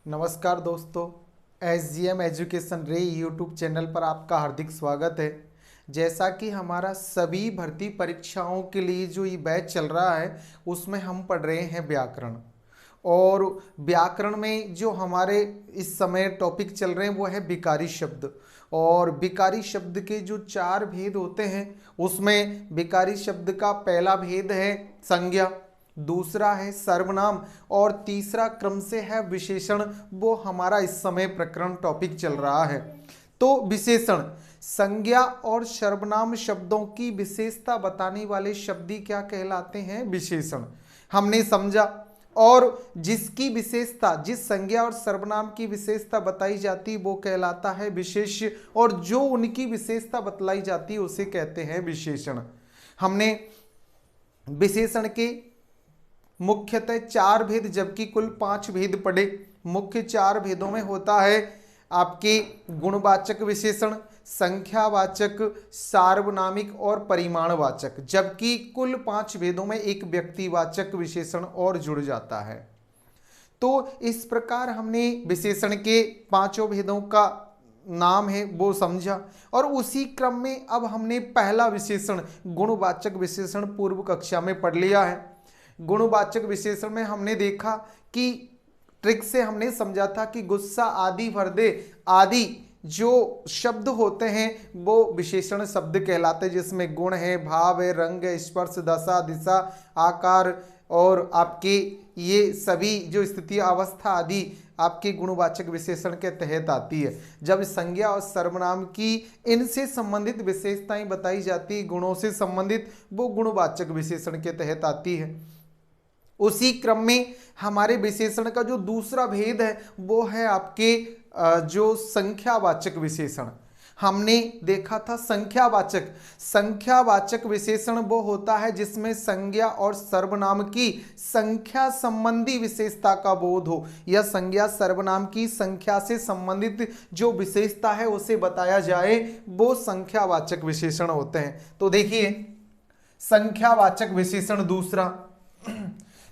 नमस्कार दोस्तों, SGM education रे यूट्यूब चैनल पर आपका हार्दिक स्वागत है। जैसा कि हमारा सभी भर्ती परीक्षाओं के लिए जो ये बैच चल रहा है उसमें हम पढ़ रहे हैं व्याकरण। और व्याकरण में जो हमारे इस समय टॉपिक चल रहे हैं वो है विकारी शब्द। और विकारी शब्द के जो 4 भेद होते हैं उसमें विकारी शब्द का पहला भेद है संज्ञा, दूसरा है सर्वनाम और तीसरा क्रम से है विशेषण। वो हमारा इस समय प्रकरण टॉपिक चल रहा है। तो विशेषण, संज्ञा और सर्वनाम शब्दों की विशेषता बताने वाले शब्द ही क्या कहलाते हैं? विशेषण। हमने समझा। और जिसकी विशेषता, जिस संज्ञा और सर्वनाम की विशेषता बताई जाती वो कहलाता है विशेष्य, और जो उनकी विशेषता बतलाई जाती है उसे कहते हैं विशेषण। हमने विशेषण के मुख्यतः 4 भेद जबकि कुल 5 भेद पढ़े। मुख्य 4 भेदों में होता है आपके गुणवाचक विशेषण, संख्यावाचक, सार्वनामिक और परिमाणवाचक, जबकि कुल 5 भेदों में एक व्यक्तिवाचक विशेषण और जुड़ जाता है। तो इस प्रकार हमने विशेषण के 5 भेदों का नाम है वो समझा। और उसी क्रम में अब हमने पहला विशेषण गुणवाचक विशेषण पूर्व कक्षा में पढ़ लिया है। गुणवाचक विशेषण में हमने देखा कि ट्रिक से हमने समझा था कि गुस्सा, आदि, हृदय आदि जो शब्द होते हैं वो विशेषण शब्द कहलाते हैं, जिसमें गुण है, भाव है, रंग है, स्पर्श, दशा, दिशा, आकार और आपके ये सभी जो स्थिति, अवस्था आदि आपके गुणवाचक विशेषण के तहत आती है। जब संज्ञा और सर्वनाम की इनसे संबंधित विशेषताएं बताई जाती है, गुणों से संबंधित, वो गुणवाचक विशेषण के तहत आती है। उसी क्रम में हमारे विशेषण का जो दूसरा भेद है वो है आपके जो संख्यावाचक विशेषण। हमने देखा था संख्यावाचक। संख्यावाचक विशेषण वो होता है जिसमें संज्ञा और सर्वनाम की संख्या संबंधी विशेषता का बोध हो, या संज्ञा सर्वनाम की संख्या से संबंधित जो विशेषता है उसे बताया जाए, वो संख्यावाचक विशेषण होते हैं। तो देखिए, संख्यावाचक विशेषण दूसरा,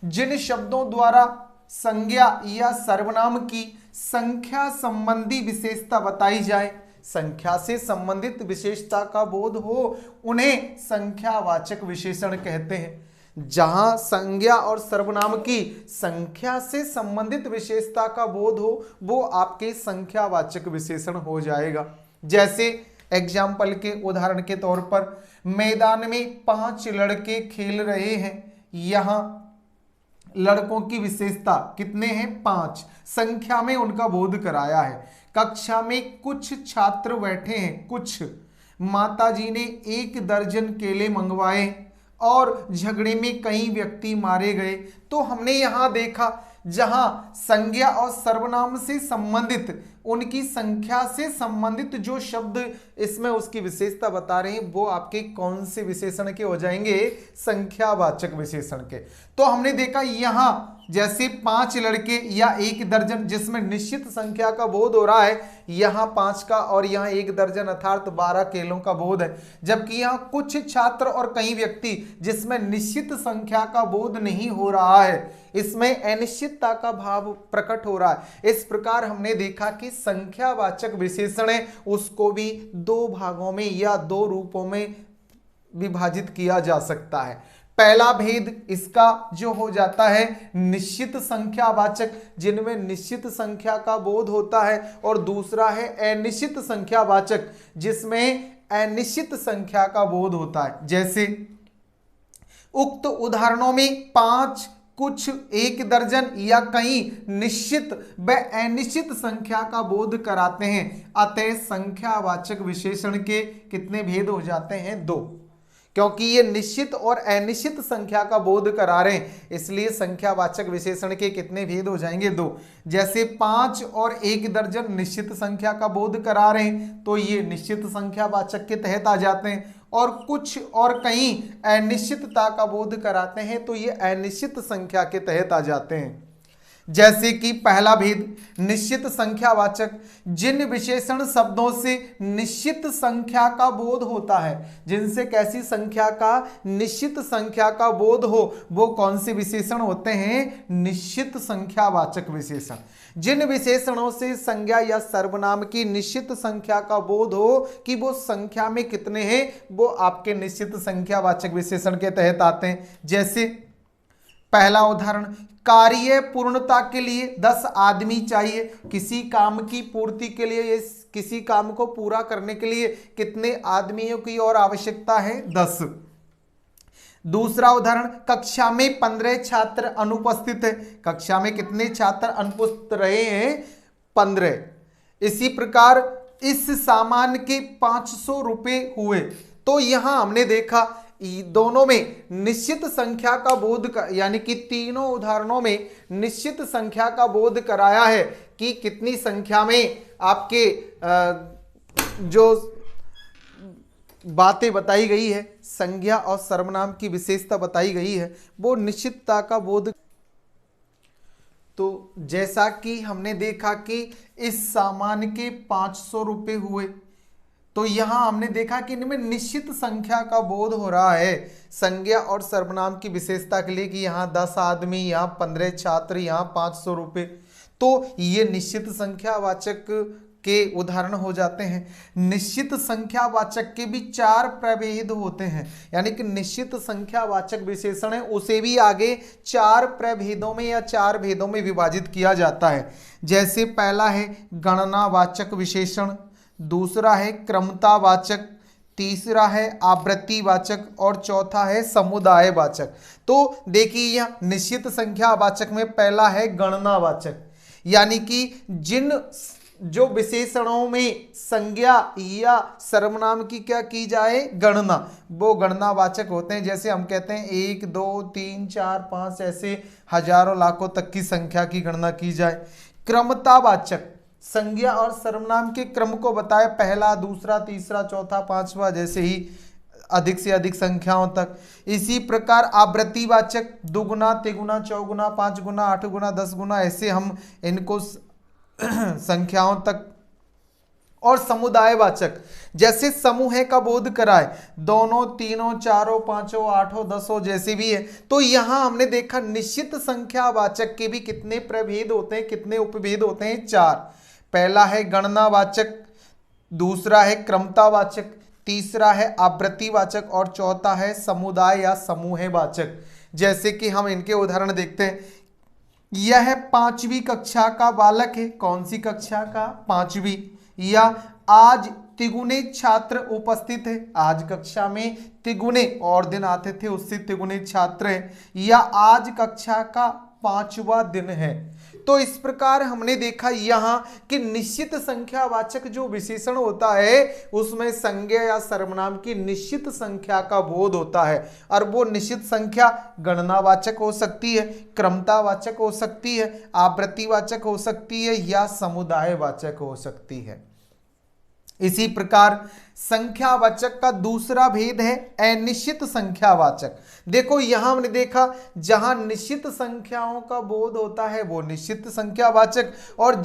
जिन शब्दों द्वारा संज्ञा या सर्वनाम की संख्या संबंधी विशेषता बताई जाए, संख्या से संबंधित विशेषता का बोध हो, उन्हें संख्यावाचक विशेषण कहते हैं। जहां संज्ञा और सर्वनाम की संख्या से संबंधित विशेषता का बोध हो वो आपके संख्यावाचक विशेषण हो जाएगा। जैसे एग्जाम्पल के उदाहरण के तौर पर, मैदान में 5 लड़के खेल रहे हैं। यहां लड़कों की विशेषता कितने हैं? 5। संख्या में उनका बोध कराया है। कक्षा में कुछ छात्र बैठे हैं। कुछ, माताजी ने 1 दर्जन केले मंगवाए और झगड़े में कई व्यक्ति मारे गए। तो हमने यहां देखा जहां संज्ञा और सर्वनाम से संबंधित, उनकी संख्या से संबंधित जो शब्द इसमें उसकी विशेषता बता रहे हैं वो आपके कौन से विशेषण के हो जाएंगे? संख्यावाचक विशेषण के। तो हमने देखा यहां जैसे 5 लड़के या 1 दर्जन, जिसमें निश्चित संख्या का बोध हो रहा है, यहां 5 का और यहां 1 दर्जन अर्थात 12 केलों का बोध है। जबकि यहां कुछ छात्र और कई व्यक्ति, जिसमें निश्चित संख्या का बोध नहीं हो रहा है, इसमें अनिश्चितता का भाव प्रकट हो रहा है। इस प्रकार हमने देखा कि संख्यावाचक विशेषण है उसको भी 2 भागों में या 2 रूपों में विभाजित किया जा सकता है। पहला भेद इसका जो हो जाता है निश्चित संख्यावाचक, जिनमें निश्चित संख्या का बोध होता है, और दूसरा है अनिश्चित संख्यावाचक, जिसमें अनिश्चित संख्या का बोध होता है। जैसे उक्त उदाहरणों में 5, कुछ, 1 दर्जन या कई निश्चित व अनिश्चित संख्या का बोध कराते हैं। अतः संख्यावाचक विशेषण के कितने भेद हो जाते हैं? 2। क्योंकि ये निश्चित और अनिश्चित संख्या का बोध करा रहे हैं, इसलिए संख्यावाचक विशेषण के कितने भेद हो जाएंगे? 2। जैसे 5 और 1 दर्जन निश्चित संख्या का बोध करा रहे हैं तो ये निश्चित संख्यावाचक के तहत आ जाते हैं, और कुछ और कई अनिश्चितता का बोध कराते हैं तो ये अनिश्चित संख्या के तहत आ जाते हैं। जैसे कि पहला भेद निश्चित संख्यावाचक, जिन विशेषण शब्दों से निश्चित संख्या का बोध होता है, जिनसे कैसी संख्या का, निश्चित संख्या का बोध हो, वो कौन से विशेषण होते हैं, निश्चित संख्यावाचक विशेषण। जिन विशेषणों से संज्ञा या सर्वनाम की निश्चित संख्या का बोध हो कि वो संख्या में कितने हैं, वो आपके निश्चित संख्यावाचक विशेषण के तहत आते हैं। जैसे पहला उदाहरण, कार्य पूर्णता के लिए 10 आदमी चाहिए। किसी काम की पूर्ति के लिए, किसी काम को पूरा करने के लिए कितने आदमियों की और आवश्यकता है, 10। दूसरा उदाहरण, कक्षा में 15 छात्र अनुपस्थित है। कक्षा में कितने छात्र अनुपस्थित रहे हैं, 15। इसी प्रकार इस सामान के 500 रुपए हुए। तो यहां हमने देखा दोनों में निश्चित संख्या का बोध यानी कि तीनों उदाहरणों में निश्चित संख्या का बोध कराया है कि कितनी संख्या में आपके जो बातें बताई गई है, संज्ञा और सर्वनाम की विशेषता बताई गई है, वो निश्चितता का बोध। तो जैसा कि हमने देखा कि इस सामान के 500 रुपए हुए, तो यहां हमने देखा कि इनमें निश्चित संख्या का बोध हो रहा है संज्ञा और सर्वनाम की विशेषता के लिए कि यहां 10 आदमी, यहां 15 छात्र, यहां 500 रुपए। तो ये निश्चित संख्यावाचक के उदाहरण हो जाते हैं। निश्चित संख्यावाचक के भी 4 प्रभेद होते हैं, यानी कि निश्चित संख्यावाचक विशेषण है उसे भी आगे 4 प्रभेदों में या 4 भेदों में विभाजित किया जाता है। जैसे पहला है गणनावाचक विशेषण, दूसरा है क्रमतावाचक, तीसरा है आवृत्तिवाचक और चौथा है समुदायवाचक। तो देखिए यह निश्चित संख्यावाचक में पहला है गणनावाचक, यानी कि जिन जो विशेषणों में संज्ञा या सर्वनाम की क्या की जाए, गणना, वो गणनावाचक होते हैं। जैसे हम कहते हैं 1 2 3 4 5 ऐसे हजारों लाखों तक की संख्या की गणना की जाए। क्रमतावाचक संज्ञा और सर्वनाम के क्रम को बताए, पहला, दूसरा, तीसरा, चौथा, पांचवा, जैसे ही अधिक से अधिक संख्याओं तक। इसी प्रकार आवृत्तिवाचक दुगुना, तिगुना, चौगुना, 5 गुना, 8 गुना, 10 गुना, ऐसे हम इनको संख्याओं तक। और समुदायवाचक जैसे समूह का बोध कराए, दोनों, तीनों, चारों, पांचों, आठों, दसों, जैसे भी है। तो यहां हमने देखा निश्चित संख्यावाचक के भी कितने प्रभेद होते हैं, कितने उपभेद होते हैं, 4। पहला है गणनावाचक, दूसरा है क्रमतावाचक, तीसरा है आवृत्तिवाचक और चौथा है समुदाय या समूहवाचक। जैसे कि हम इनके उदाहरण देखते हैं। यह 5वीं कक्षा का बालक है। कौन सी कक्षा का, 5वीं। या आज तिगुने छात्र उपस्थित है। आज कक्षा में तिगुने, और दिन आते थे उससे तिगुने छात्र हैं। या आज कक्षा का 5वां दिन है। तो इस प्रकार हमने देखा यहां कि निश्चित संख्यावाचक जो विशेषण होता है उसमें संज्ञा या सर्वनाम की निश्चित संख्या का बोध होता है, और वो निश्चित संख्या गणनावाचक हो सकती है, क्रमतावाचक हो सकती है, आवृत्तिवाचक हो सकती है या समुदायवाचक हो सकती है। इसी प्रकार संख्यावाचक का दूसरा भेद है अनिश्चित संख्यावाचक। देखो यहां हमने देखा जहां निश्चित संख्याओं का बोध होता है वो निश्चित संख्यावाचक, और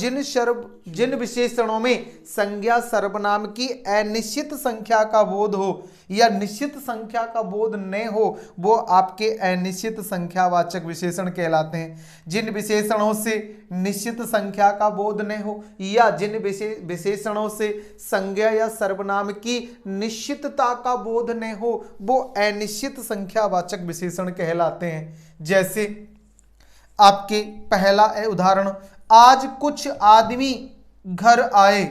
जिन विशेषणों में संज्ञा सर्वनाम की अनिश्चित संख्या का बोध हो या निश्चित संख्या का बोध न हो वो आपके अनिश्चित संख्यावाचक विशेषण कहलाते हैं। जिन विशेषणों से निश्चित संख्या का बोध न हो या जिन विशेषणों से संज्ञा या सर्वनाम की निश्चितता का बोध न हो वो अनिश्चित संख्यावाचक विशेषण कहलाते हैं। जैसे आपके पहला है उदाहरण, आज कुछ आदमी घर आए।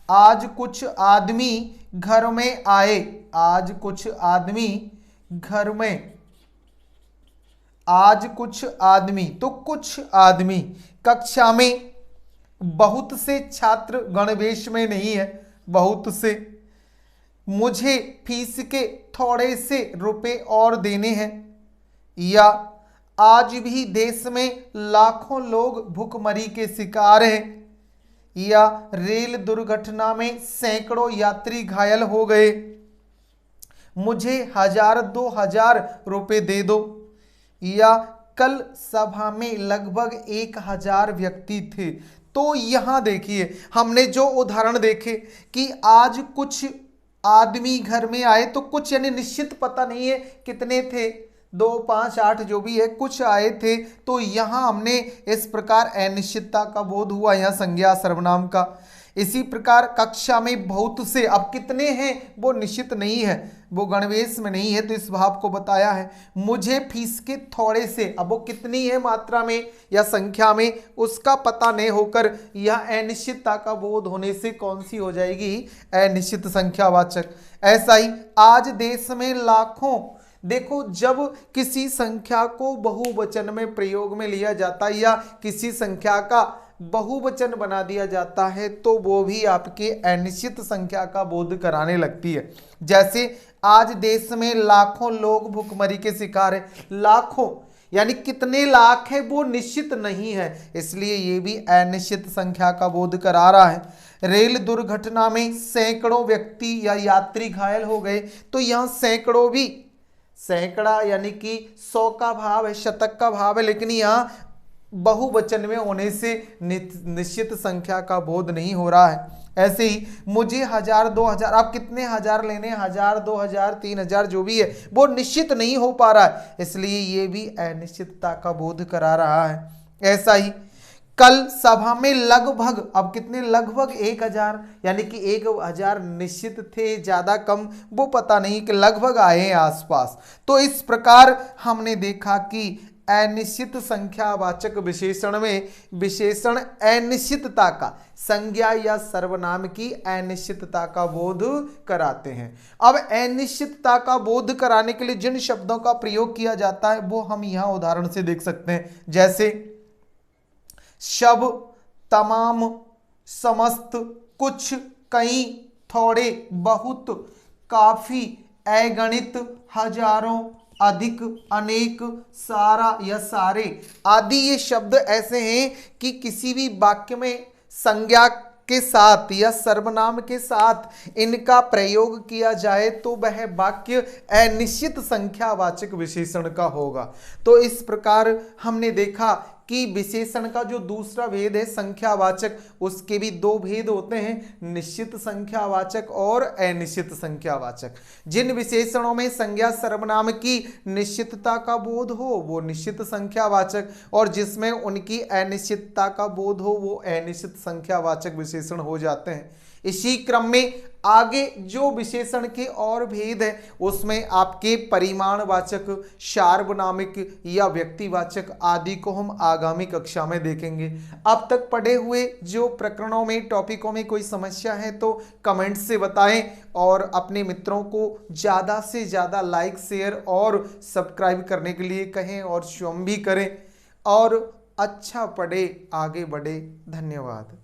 आज कुछ आदमी घर में आए। आज कुछ आदमी घर में, आज कुछ आदमी, तो कुछ आदमी। कक्षा में बहुत से छात्र गणवेश में नहीं है, बहुत से। मुझे फीस के थोड़े से रुपए और देने हैं। या आज भी देश में लाखों लोग भूखमरी के शिकार हैं। या रेल दुर्घटना में सैकड़ों यात्री घायल हो गए। मुझे 1000-2000 रुपए दे दो। या कल सभा में लगभग 1000 व्यक्ति थे। तो यहाँ देखिए हमने जो उदाहरण देखे कि आज कुछ आदमी घर में आए, तो कुछ यानी निश्चित पता नहीं है कितने थे, 2 5 8 जो भी है, कुछ आए थे। तो यहाँ हमने इस प्रकार अनिश्चितता का बोध हुआ, यहाँ संज्ञा सर्वनाम का। इसी प्रकार कक्षा में बहुत से, अब कितने हैं वो निश्चित नहीं है, वो गणवेश में नहीं है, तो इस भाव को बताया है। मुझे फीस के थोड़े से, अब वो कितनी है मात्रा में या संख्या में उसका पता नहीं होकर यह अनिश्चितता का बोध होने से कौन सी हो जाएगी, अनिश्चित संख्यावाचक। ऐसा ही आज देश में लाखों, देखो जब किसी संख्या को बहुवचन में प्रयोग में लिया जाता है या किसी संख्या का बहुवचन बना दिया जाता है तो वो भी आपके अनिश्चित संख्या का बोध कराने लगती है। जैसे आज देश में लाखों लोग भुखमरी के शिकार है, लाखों यानी कितने लाख है वो निश्चित नहीं है, इसलिए ये भी अनिश्चित संख्या का बोध करा रहा है। रेल दुर्घटना में सैकड़ों व्यक्ति या यात्री घायल हो गए, तो यहाँ सैकड़ों भी, सैकड़ा यानी कि 100 का भाव है, शतक का भाव है, लेकिन यहाँ बहुवचन में होने से निश्चित संख्या का बोध नहीं हो रहा है। ऐसे ही मुझे 1000 2000, आप कितने हजार लेने, 1000 2000 3000 जो भी है वो निश्चित नहीं हो पा रहा है, इसलिए ये भी अनिश्चितता का बोध करा रहा है। ऐसा ही कल सभा में लगभग, अब कितने, लगभग 1000 यानी कि 1000 निश्चित थे, ज्यादा कम वो पता नहीं, कि लगभग आए हैं आसपास। तो इस प्रकार हमने देखा कि अनिश्चित संख्यावाचक विशेषण में विशेषण अनिश्चितता का, संज्ञा या सर्वनाम की अनिश्चितता का बोध कराते हैं। अब अनिश्चितता का बोध कराने के लिए जिन शब्दों का प्रयोग किया जाता है वो हम यहां उदाहरण से देख सकते हैं। जैसे सब, तमाम, समस्त, कुछ, कई, थोड़े, बहुत, काफी, अगणित, हजारों, अधिक, अनेक, सारा या सारे आदि। ये शब्द ऐसे हैं कि किसी भी वाक्य में संज्ञा के साथ या सर्वनाम के साथ इनका प्रयोग किया जाए तो वह वाक्य अनिश्चित संख्यावाचक विशेषण का होगा। तो इस प्रकार हमने देखा कि विशेषण का जो दूसरा भेद है संख्यावाचक, उसके भी 2 भेद होते हैं, निश्चित संख्यावाचक और अनिश्चित संख्यावाचक। जिन विशेषणों में संज्ञा सर्वनाम की निश्चितता का बोध हो वो निश्चित संख्यावाचक, और जिसमें उनकी अनिश्चितता का बोध हो वो अनिश्चित संख्यावाचक विशेषण हो जाते हैं। इसी क्रम में आगे जो विशेषण के और भेद है उसमें आपके परिमाणवाचक, सार्वनामिक या व्यक्तिवाचक आदि को हम आगामी कक्षा में देखेंगे। अब तक पढ़े हुए जो प्रकरणों में, टॉपिकों में कोई समस्या है तो कमेंट से बताएं, और अपने मित्रों को ज़्यादा से ज़्यादा लाइक, शेयर और सब्सक्राइब करने के लिए कहें, और स्वयं भी करें, और अच्छा पढ़े, आगे बढ़े। धन्यवाद।